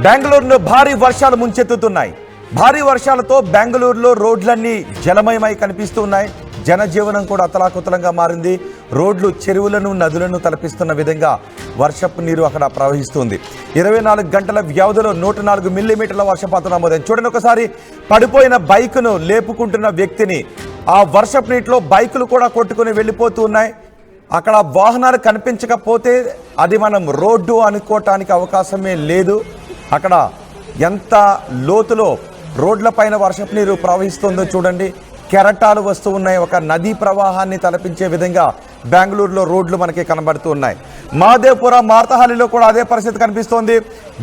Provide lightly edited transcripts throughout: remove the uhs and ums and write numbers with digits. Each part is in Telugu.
బెంగళూరులో భారీ వర్షాలు ముంచెత్తుతున్నాయి. భారీ వర్షాలతో బెంగళూరులో రోడ్లన్నీ జలమయమై కనిపిస్తున్నాయి. జనజీవనం కూడా అతలాకుతలంగా మారింది. రోడ్లు చెరువులను నదులను తలపిస్తున్న విధంగా వర్షపు నీరు అక్కడ ప్రవహిస్తుంది. 24 గంటల వ్యవధిలో 104 మిల్లీమీటర్ల వర్షపాతం నమోదైంది. చూడండి, ఒకసారి పడిపోయిన బైకును లేపుకుంటున్న వ్యక్తిని ఆ వర్షపు నీటిలో బైకులు కూడా కొట్టుకుని వెళ్ళిపోతూ ఉన్నాయి. అక్కడ వాహనాలు కనిపించకపోతే అది మనం రోడ్డు అనుకోవటానికి అవకాశమే లేదు. అక్కడ ఎంత లోతులో రోడ్లపైన వర్షపు నీరు ప్రవహిస్తుందో చూడండి. కెరటాలు వస్తూ ఉన్నాయి. ఒక నదీ ప్రవాహాన్ని తలపించే విధంగా బెంగళూరులో రోడ్లు మనకి కనబడుతూ ఉన్నాయి. మహదేవ్పుర, మార్తహల్లిలో కూడా అదే పరిస్థితి కనిపిస్తోంది.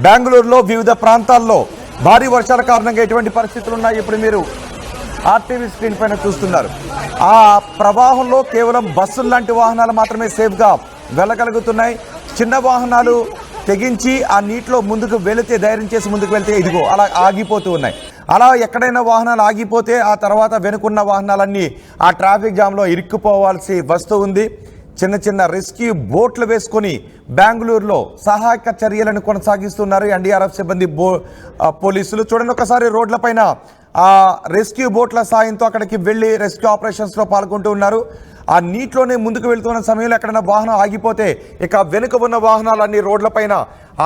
బెంగళూరులో వివిధ ప్రాంతాల్లో భారీ వర్షాల కారణంగా ఎటువంటి పరిస్థితులు ఉన్నాయి ఇప్పుడు మీరు ఆర్టీవీ స్క్రీన్ పైన చూస్తున్నారు. ఆ ప్రవాహంలో కేవలం బస్సులు లాంటి వాహనాలు మాత్రమే సేఫ్గా వెళ్ళగలుగుతున్నాయి. చిన్న వాహనాలు తెగించి ఆ నీటిలో ముందుకు వెళితే, ధైర్యం చేసి ముందుకు వెళ్తే ఇదిగో అలా ఆగిపోతూ ఉన్నాయి. అలా ఎక్కడైనా వాహనాలు ఆగిపోతే ఆ తర్వాత వెనుకున్న వాహనాలన్నీ ఆ ట్రాఫిక్ జామ్లో ఇరుక్కుపోవాల్సి వస్తూ ఉంది. చిన్న చిన్న రెస్క్యూ బోట్లు వేసుకొని బెంగళూరులో సహాయక చర్యలను కొనసాగిస్తున్నారు ఎన్డీఆర్ఎఫ్ సిబ్బంది, పోలీసులు. చూడండి, ఒకసారి రోడ్లపైన ఆ రెస్క్యూ బోట్ల సాయంతో అక్కడికి వెళ్ళి రెస్క్యూ ఆపరేషన్స్లో పాల్గొంటూ ఉన్నారు. ఆ నీటిలోనే ముందుకు వెళ్తున్న సమయంలో ఎక్కడైనా వాహనం ఆగిపోతే ఇక వెనుక ఉన్న వాహనాలన్నీ రోడ్లపైన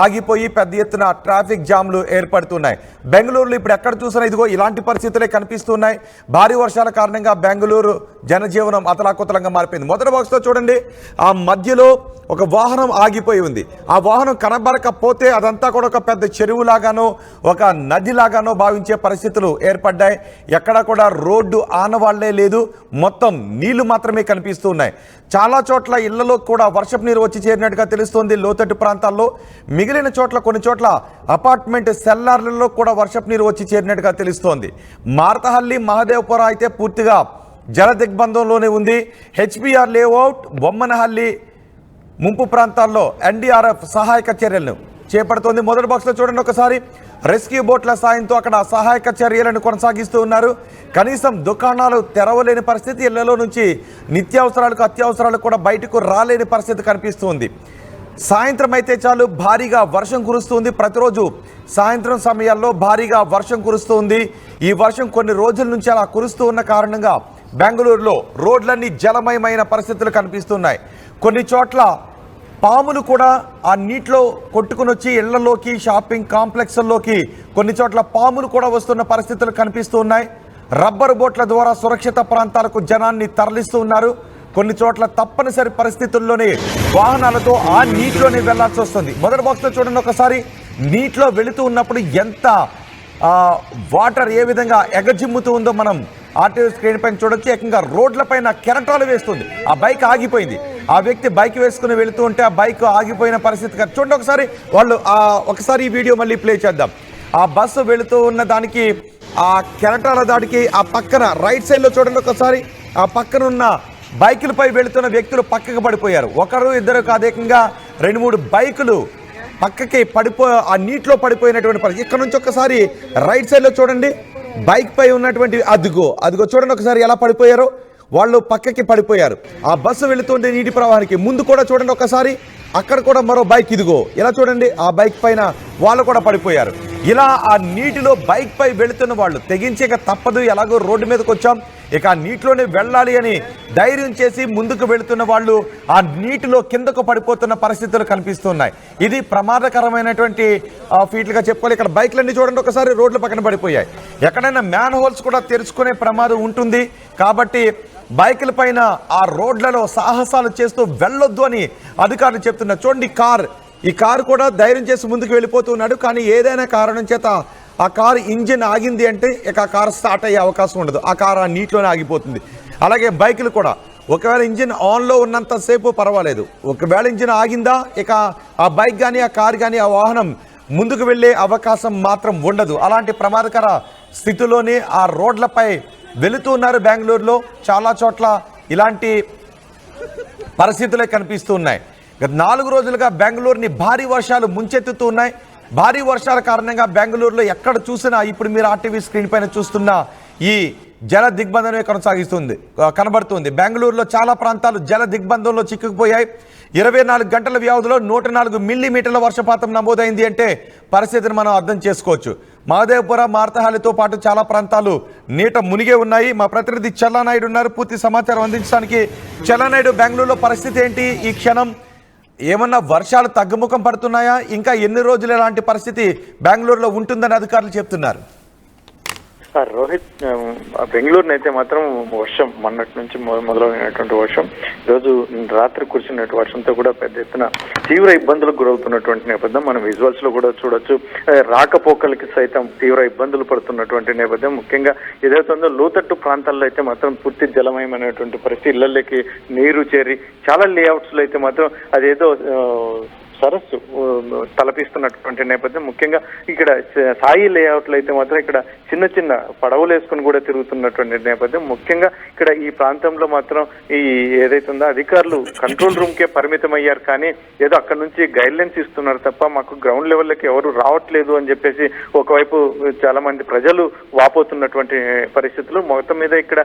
ఆగిపోయి పెద్ద ఎత్తున ట్రాఫిక్ జామ్లు ఏర్పడుతున్నాయి. బెంగళూరులో ఇప్పుడు ఎక్కడ చూసినా ఇదిగో ఇలాంటి పరిస్థితులే కనిపిస్తున్నాయి. భారీ వర్షాల కారణంగా బెంగళూరు జనజీవనం అతలాకుతలంగా మారిపోయింది. మొదటి బాక్స్లో చూడండి, ఆ మధ్యలో ఒక వాహనం ఆగిపోయి ఉంది. ఆ వాహనం కనబడకపోతే అదంతా కూడా ఒక పెద్ద చెరువులాగానో ఒక నదిలాగానో భావించే పరిస్థితులు ఏర్పడ్డాయి. ఎక్కడా కూడా రోడ్డు ఆనవాళ్లే లేదు, మొత్తం నీళ్లు మాత్రమే కనిపిస్తూ ఉన్నాయి. చాలా చోట్ల ఇళ్లలో కూడా వర్షపు నీరు వచ్చి చేరినట్టుగా తెలుస్తోంది. లోతట్టు ప్రాంతాల్లో, మిగిలిన చోట్ల కొన్ని చోట్ల అపార్ట్మెంట్ సెల్లార్లలో కూడా వర్షపు నీరు వచ్చి చేరినట్టుగా తెలుస్తోంది. మార్తహల్లి, మహదేవ్పుర అయితే పూర్తిగా జల దిగ్బంధంలోనే ఉంది. హెచ్బిఆర్ లేఅవుట్, బొమ్మనహల్లి ముంపు ప్రాంతాల్లో ఎన్డీఆర్ఎఫ్ సహాయక చర్యలను చేపడుతోంది. మొదటి బాక్స్లో చూడండి, ఒకసారి రెస్క్యూ బోట్ల సాయంతో అక్కడ సహాయక చర్యలను కొనసాగిస్తూ ఉన్నారు. కనీసం దుకాణాలు తెరవలేని పరిస్థితి, ఇళ్లలో నుంచి నిత్యావసరాలకు అత్యవసరాలకు కూడా బయటకు రాలేని పరిస్థితి కనిపిస్తుంది. సాయంత్రం అయితే చాలు భారీగా వర్షం కురుస్తుంది. ప్రతిరోజు సాయంత్రం సమయాల్లో భారీగా వర్షం కురుస్తుంది. ఈ వర్షం కొన్ని రోజుల నుంచి అలా కురుస్తూ ఉన్న కారణంగా బెంగళూరులో రోడ్లన్నీ జలమయమైన పరిస్థితులు కనిపిస్తున్నాయి. కొన్ని చోట్ల పాములు కూడా ఆ నీటిలో కొట్టుకుని వచ్చి ఇళ్లలోకి, షాపింగ్ కాంప్లెక్స్ల్లోకి కొన్ని చోట్ల పాములు కూడా వస్తున్న పరిస్థితులు కనిపిస్తూ ఉన్నాయి. రబ్బరు బోట్ల ద్వారా సురక్షిత ప్రాంతాలకు జనాన్ని తరలిస్తూ ఉన్నారు. కొన్ని చోట్ల తప్పనిసరి పరిస్థితుల్లోనే వాహనాలతో ఆ నీటిలోనే వెళ్లాల్సి వస్తుంది. మొదటి బాక్స్లో చూడండి, ఒకసారి నీటిలో వెళుతూ ఉన్నప్పుడు ఎంత వాటర్ ఏ విధంగా ఎగజిమ్ముతూ ఉందో మనం ఆర్టీవీ స్క్రీన్ పైన చూడొచ్చు. ఏకంగా రోడ్లపైన కెరటాలు వేస్తుంది. ఆ బైక్ ఆగిపోయింది. ఆ వ్యక్తి బైక్ వేసుకుని వెళుతూ ఉంటే ఆ బైక్ ఆగిపోయిన పరిస్థితి చూడండి. ఒకసారి వాళ్ళు ఒకసారి ఈ వీడియో మళ్ళీ ప్లే చేద్దాం. ఆ బస్సు వెళుతూ ఉన్న దానికి ఆ కెరటాల దాడికి ఆ పక్కన రైట్ సైడ్లో చూడండి, ఒకసారి ఆ పక్కనున్న బైకులపై వెళుతున్న వ్యక్తులు పక్కకు పడిపోయారు. ఒకరు ఇద్దరు కాదు, ఏకంగా 2-3 బైకులు పక్కకి ఆ నీటిలో పడిపోయినటువంటి పరిస్థితి. ఇక్కడ నుంచి ఒకసారి రైట్ సైడ్లో చూడండి, బైక్ పై ఉన్నటువంటి అదిగో చూడండి ఒకసారి ఎలా పడిపోయారో. వాళ్ళు పక్కకి పడిపోయారు. ఆ బస్సు వెళుతుంటే నీటి ప్రవాహానికి ముందు కూడా చూడండి ఒకసారి, అక్కడ కూడా మరో బైక్ ఇదిగో ఇలా చూడండి, ఆ బైక్ పైన వాళ్ళు కూడా పడిపోయారు. ఇలా ఆ నీటిలో బైక్ పై వెళుతున్న వాళ్ళు తెగించేక తప్పదు, ఎలాగో రోడ్డు మీదకి వచ్చాం, ఇక ఆ నీటిలోనే వెళ్ళాలి అని ధైర్యం చేసి ముందుకు వెళుతున్న వాళ్ళు ఆ నీటిలో కిందకు పడిపోతున్న పరిస్థితులు కనిపిస్తున్నాయి. ఇది ప్రమాదకరమైనటువంటి ఫీట్లుగా చెప్పుకోవాలి. ఇక్కడ బైక్లన్నీ చూడండి ఒకసారి రోడ్ల పక్కన పడిపోయాయి. ఎక్కడైనా మ్యాన్ హోల్స్ కూడా తెరుచుకునే ప్రమాదం ఉంటుంది. కాబట్టి బైకుల పైన ఆ రోడ్లలో సాహసాలు చేస్తూ వెళ్ళొద్దు అని అధికారులు చెప్తున్నారు. చూడండి, ఈ కారు కూడా ధైర్యం చేసి ముందుకు వెళ్ళిపోతున్నాడు. కానీ ఏదైనా కారణం చేత ఆ కారు ఇంజిన్ ఆగింది అంటే ఇక ఆ కారు స్టార్ట్ అయ్యే అవకాశం ఉండదు. ఆ కారు ఆ నీటిలోనే ఆగిపోతుంది. అలాగే బైకులు కూడా ఒకవేళ ఇంజిన్ ఆన్లో ఉన్నంతసేపు పర్వాలేదు, ఒకవేళ ఇంజిన్ ఆగిందా ఇక ఆ బైక్ కానీ ఆ కారు కానీ ఆ వాహనం ముందుకు వెళ్ళే అవకాశం మాత్రం ఉండదు. అలాంటి ప్రమాదకర స్థితిలోనే ఆ రోడ్లపై వెళుతూ ఉన్నారు. బెంగళూరులో చాలా చోట్ల ఇలాంటి పరిస్థితులే కనిపిస్తూ ఉన్నాయి. గత 4 రోజులుగా బెంగళూరుని భారీ వర్షాలు ముంచెత్తుతూ ఉన్నాయి. భారీ వర్షాల కారణంగా బెంగళూరులో ఎక్కడ చూసినా ఇప్పుడు మీరు ఆర్టీవీ స్క్రీన్ పైన చూస్తున్న ఈ జల దిగ్బంధనమే కనబడుతుంది. బెంగళూరులో చాలా ప్రాంతాలు జల దిగ్బంధంలో చిక్కుకుపోయాయి. 24 గంటల వ్యవధిలో 104 మిల్లీమీటర్ల వర్షపాతం నమోదైంది అంటే పరిస్థితిని మనం అర్థం చేసుకోవచ్చు. మహదేవ్పుర, మార్తహాలితో పాటు చాలా ప్రాంతాలు నీట మునిగే ఉన్నాయి. మా ప్రతినిధి చల్లానాయుడు ఉన్నారు పూర్తి సమాచారం అందించడానికి. చల్లానాయుడు, బెంగళూరులో పరిస్థితి ఏంటి ఈ క్షణం? ఏమన్నా వర్షాలు తగ్గుముఖం పడుతున్నాయా? ఇంకా ఎన్ని రోజులు ఇలాంటి పరిస్థితి బెంగళూరులో ఉంటుందని అధికారులు చెప్తున్నారు? రోహిత్, బెంగళూరుని అయితే మాత్రం వర్షం మొన్నటి నుంచి మొదలైనటువంటి వర్షం ఈరోజు రాత్రి కురిసినటువంటి వర్షంతో కూడా పెద్ద ఎత్తున తీవ్ర ఇబ్బందులకు గురవుతున్నటువంటి నేపథ్యం మనం విజువల్స్ లో కూడా చూడొచ్చు. రాకపోకలకి సైతం తీవ్ర ఇబ్బందులు పడుతున్నటువంటి నేపథ్యం. ముఖ్యంగా ఏదైతే ఉందో లోతట్టు ప్రాంతాల్లో అయితే మాత్రం పూర్తి జలమయమైనటువంటి పరిస్థితి, ఇళ్లలోకి నీరు చేరి చాలా లేఅవుట్స్ లో అయితే మాత్రం అదేదో సరస్సు తలపిస్తున్నటువంటి నేపథ్యం. ముఖ్యంగా ఇక్కడ సాయి లేఅవుట్లు అయితే మాత్రం ఇక్కడ చిన్న చిన్న పడవలు వేసుకుని కూడా తిరుగుతున్నటువంటి నేపథ్యం. ముఖ్యంగా ఇక్కడ ఈ ప్రాంతంలో మాత్రం ఈ ఏదైతే ఉందో అధికారులు కంట్రోల్ రూమ్ కే పరిమితం అయ్యారు, కానీ ఏదో అక్కడ నుంచి గైడ్ లైన్స్ ఇస్తున్నారు తప్ప మాకు గ్రౌండ్ లెవెల్లోకి ఎవరు రావట్లేదు అని చెప్పేసి ఒకవైపు చాలా మంది ప్రజలు వాపోతున్నటువంటి పరిస్థితులు. మొత్తం మీద ఇక్కడ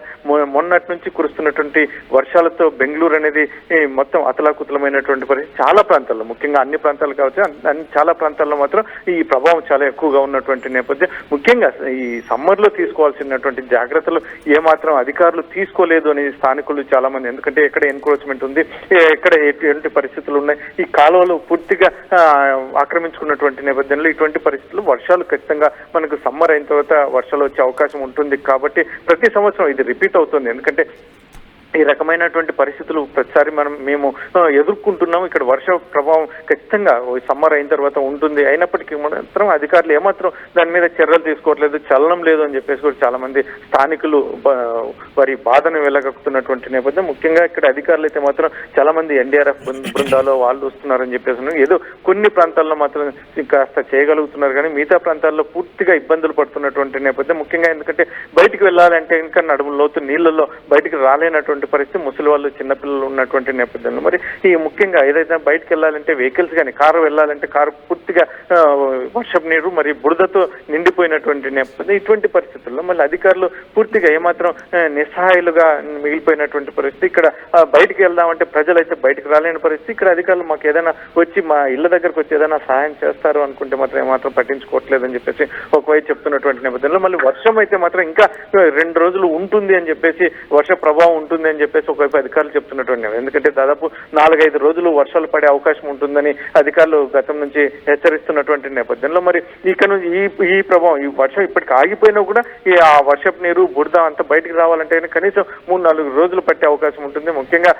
మొన్నటి నుంచి కురుస్తున్నటువంటి వర్షాలతో బెంగళూరు అనేది మొత్తం అతలాకుతలమైనటువంటి పరిస్థితి. చాలా ప్రాంతాల్లో, ముఖ్యంగా అన్ని ప్రాంతాలు కావచ్చు, చాలా ప్రాంతాల్లో మాత్రం ఈ ప్రభావం చాలా ఎక్కువగా ఉన్నటువంటి నేపథ్యం. ముఖ్యంగా ఈ సమ్మర్ లో తీసుకోవాల్సినటువంటి జాగ్రత్తలు ఏమాత్రం అధికారులు తీసుకోలేదు అని స్థానికులు చాలా మంది, ఎందుకంటే ఎక్కడ ఎన్క్రోచ్మెంట్ ఉంది, ఎక్కడ ఎటువంటి పరిస్థితులు ఉన్నాయి, ఈ కాలువలు పూర్తిగా ఆక్రమించుకున్నటువంటి నేపథ్యంలో ఇటువంటి పరిస్థితులు వర్షాలు ఖచ్చితంగా మనకు సమ్మర్ అయిన తర్వాత వర్షాలు వచ్చే అవకాశం ఉంటుంది. కాబట్టి ప్రతి సంవత్సరం ఇది రిపీట్ అవుతుంది, ఎందుకంటే ఈ రకమైనటువంటి పరిస్థితులు ప్రతిసారి మేము ఎదుర్కొంటున్నాము. ఇక్కడ వర్ష ప్రభావం ఖచ్చితంగా సమ్మర్ అయిన తర్వాత ఉంటుంది. అయినప్పటికీ మాత్రం అధికారులు ఏమాత్రం దాని మీద చర్యలు తీసుకోవట్లేదు, చలనం లేదు అని చెప్పేసి కూడా చాలా మంది స్థానికులు వారి బాధను వెళ్ళగక్కుతున్నటువంటి నేపథ్యం. ముఖ్యంగా ఇక్కడ అధికారులు అయితే మాత్రం చాలా మంది ఎన్డీఆర్ఎఫ్ బృందాలు వాళ్ళు వస్తున్నారని చెప్పేసి ఏదో కొన్ని ప్రాంతాల్లో మాత్రం కాస్త చేయగలుగుతున్నారు, కానీ మిగతా ప్రాంతాల్లో పూర్తిగా ఇబ్బందులు పడుతున్నటువంటి నేపథ్యం. ముఖ్యంగా ఎందుకంటే బయటికి వెళ్ళాలంటే ఇంకా నడుము లోతు నీళ్లలో బయటికి రాలేనటువంటి పరిస్థితి, ముసలి వాళ్ళు, చిన్నపిల్లలు ఉన్నటువంటి నేపథ్యంలో మరి ఈ ముఖ్యంగా ఏదైతే బయటకు వెళ్ళాలంటే వెహికల్స్ కానీ కారు వెళ్ళాలంటే కారు పూర్తిగా వర్షపు నీరు మరి బురదతో నిండిపోయినటువంటి నేపథ్యం. ఇటువంటి పరిస్థితుల్లో మళ్ళీ అధికారులు పూర్తిగా ఏమాత్రం నిస్సహాయులుగా మిగిలిపోయినటువంటి పరిస్థితి. ఇక్కడ బయటికి వెళ్దామంటే ప్రజలైతే బయటకు రాలేని పరిస్థితి. ఇక్కడ అధికారులు మాకు ఏదైనా వచ్చి మా ఇళ్ల దగ్గరకు వచ్చి ఏదైనా సహాయం చేస్తారు అనుకుంటే మాత్రం ఏమాత్రం పట్టించుకోవట్లేదని చెప్పేసి ఒకవైపు చెప్తున్నటువంటి నేపథ్యంలో మళ్ళీ వర్షం అయితే మాత్రం ఇంకా 2 రోజులు ఉంటుంది అని చెప్పేసి, వర్ష ప్రభావం ఉంటుంది అని చెప్పేసి ఒకవైపు అధికారులు చెప్తున్నటువంటి, ఎందుకంటే దాదాపు 4-5 రోజులు వర్షాలు పడే అవకాశం ఉంటుందని అధికారులు గతం నుంచి హెచ్చరిస్తున్నటువంటి నేపథ్యంలో మరి ఇక నుంచి ఈ ప్రభావం, ఈ వర్షం ఇప్పటికి ఆగిపోయినా కూడా ఆ వర్షపు నీరు బురద అంతా బయటికి రావాలంటే కనీసం 3-4 రోజులు పట్టే అవకాశం ఉంటుంది. ముఖ్యంగా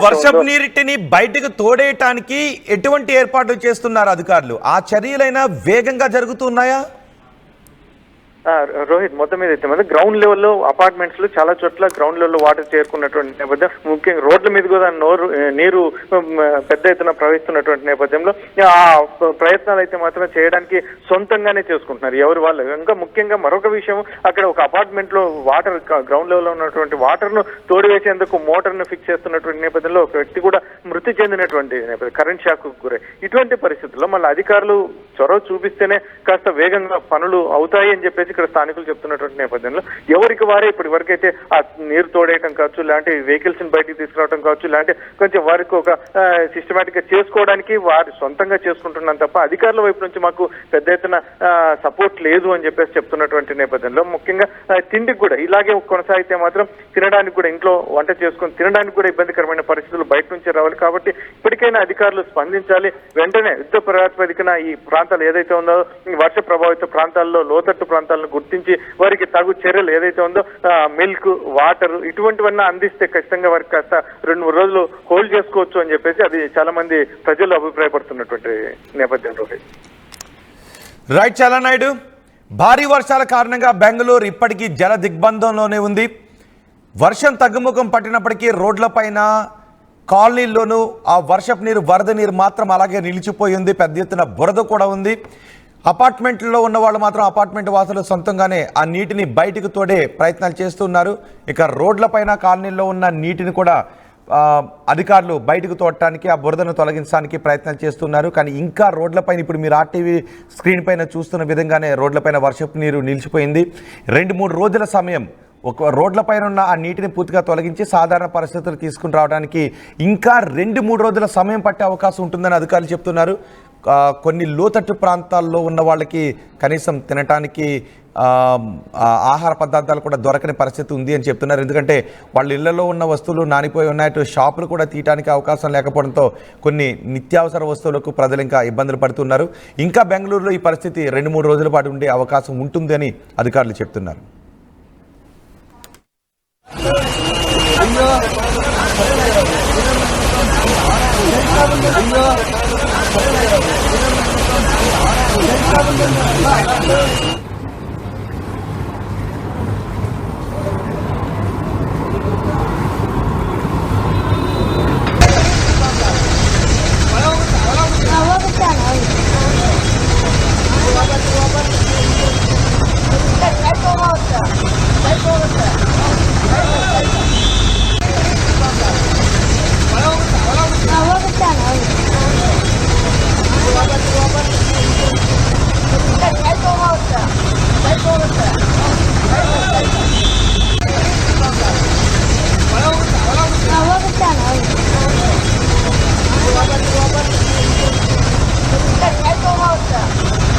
వర్షపు నీటిని బయటకు తోడేయటానికి ఎటువంటి ఏర్పాట్లు చేస్తున్నారు అధికారులు? ఆ చర్యలైనా వేగంగా జరుగుతున్నాయా? రోహిత్, మొత్తం మీద అయితే గ్రౌండ్ లెవెల్లో అపార్ట్మెంట్స్ లో చాలా చోట్ల గ్రౌండ్ లెవెల్లో వాటర్ చేరుకున్నటువంటి నేపథ్యం. ముఖ్యంగా రోడ్ల మీద కూడా నీరు పెద్ద ఎత్తున ప్రవహిస్తున్నటువంటి నేపథ్యంలో ఆ ప్రయత్నాలు అయితే మాత్రం చేయడానికి సొంతంగానే చేసుకుంటున్నారు ఎవరు వాళ్ళు. ఇంకా ముఖ్యంగా మరొక విషయం, అక్కడ ఒక అపార్ట్మెంట్ లో వాటర్ గ్రౌండ్ లెవెల్లో ఉన్నటువంటి వాటర్ ను తోడివేసేందుకు మోటార్ ను ఫిక్స్ చేస్తున్నటువంటి నేపథ్యంలో ఒక వ్యక్తి కూడా మృతి చెందినటువంటి నేపథ్యం, కరెంట్ షాక్ కు గురై. ఇటువంటి పరిస్థితుల్లో మళ్ళీ అధికారులు చొరవ చూపిస్తేనే కాస్త వేగంగా పనులు అవుతాయి అని చెప్పేసి ఇక్కడ స్థానికులు చెప్తున్నటువంటి నేపథ్యంలో ఎవరికి వారే ఇప్పటి వరకైతే ఆ నీరు తోడేయటం కావచ్చు, ఇలాంటి వెహికల్స్ ని బయటికి తీసుకురావడం కావచ్చు, ఇలాంటి కొంచెం వారికి ఒక సిస్టమేటిక్ గా చేసుకోవడానికి వారు సొంతంగా చేసుకుంటున్నాం తప్ప అధికారుల వైపు నుంచి మాకు పెద్ద ఎత్తున సపోర్ట్ లేదు అని చెప్పేసి చెప్తున్నటువంటి నేపథ్యంలో ముఖ్యంగా తిండికి కూడా ఇలాగే కొనసాగితే మాత్రం తినడానికి కూడా, ఇంట్లో వంట చేసుకుని తినడానికి కూడా ఇబ్బందికరమైన పరిస్థితులు బయట నుంచి రావాలి. కాబట్టి ఇప్పటికైనా అధికారులు స్పందించాలి. వెంటనే యుద్ధ ప్రాతిపదికన ఈ ప్రాంతాలు ఏదైతే ఉందో వర్ష ప్రభావిత ప్రాంతాల్లో లోతట్టు ప్రాంతాలను గుర్తించి వారికి తగు చర్యలు ఏదైతే ఉందో మిల్క్, వాటర్ ఇటువంటివన్నీ అందిస్తే ఖచ్చితంగా వారికి కాస్త 2-3 రోజులు హోల్డ్ చేసుకోవచ్చు అని చెప్పేసి అది చాలా మంది ప్రజలు అభిప్రాయపడుతున్నటువంటి నేపథ్యంలో. రైట్ చలనాయుడు, భారీ వర్షాల కారణంగా బెంగళూరు ఇప్పటికీ జల దిగ్బంధంలోనే ఉంది. వర్షం తగ్గుముఖం పట్టినప్పటికీ రోడ్లపైన, కాలనీల్లోనూ ఆ వర్షపు నీరు, వరద నీరు మాత్రం అలాగే నిలిచిపోయి ఉంది. పెద్ద ఎత్తున బురద కూడా ఉంది. అపార్ట్మెంట్లో ఉన్న వాళ్ళు మాత్రం అపార్ట్మెంట్ వాసులు సొంతంగానే ఆ నీటిని బయటకు తోడే ప్రయత్నాలు చేస్తున్నారు. ఇక రోడ్లపైన, కాలనీల్లో ఉన్న నీటిని కూడా అధికారులు బయటకు తోడటానికి, ఆ బురదను తొలగించడానికి ప్రయత్నాలు చేస్తున్నారు. కానీ ఇంకా రోడ్లపైన ఇప్పుడు మీరు ఆర్టీవీ స్క్రీన్ పైన చూస్తున్న విధంగానే రోడ్లపైన వర్షపు నీరు నిలిచిపోయింది. 2-3 రోజుల సమయం ఒక రోడ్లపైన ఉన్న ఆ నీటిని పూర్తిగా తొలగించి సాధారణ పరిస్థితులు తీసుకుని రావడానికి ఇంకా 2-3 రోజుల సమయం పట్టే అవకాశం ఉంటుందని అధికారులు చెప్తున్నారు. కొన్ని లోతట్టు ప్రాంతాల్లో ఉన్న వాళ్ళకి కనీసం తినటానికి ఆహార పదార్థాలు కూడా దొరకని పరిస్థితి ఉంది అని చెప్తున్నారు. ఎందుకంటే వాళ్ళ ఇళ్లలో ఉన్న వస్తువులు నానిపోయి ఉన్నాయి, షాపులు కూడా తీయడానికి అవకాశం లేకపోవడంతో కొన్ని నిత్యావసర వస్తువులకు ప్రజలు ఇంకా ఇబ్బందులు పడుతున్నారు. ఇంకా బెంగళూరులో ఈ పరిస్థితి 2-3 రోజుల పాటు ఉండే అవకాశం ఉంటుంది అని అధికారులు చెప్తున్నారు. అయ్యో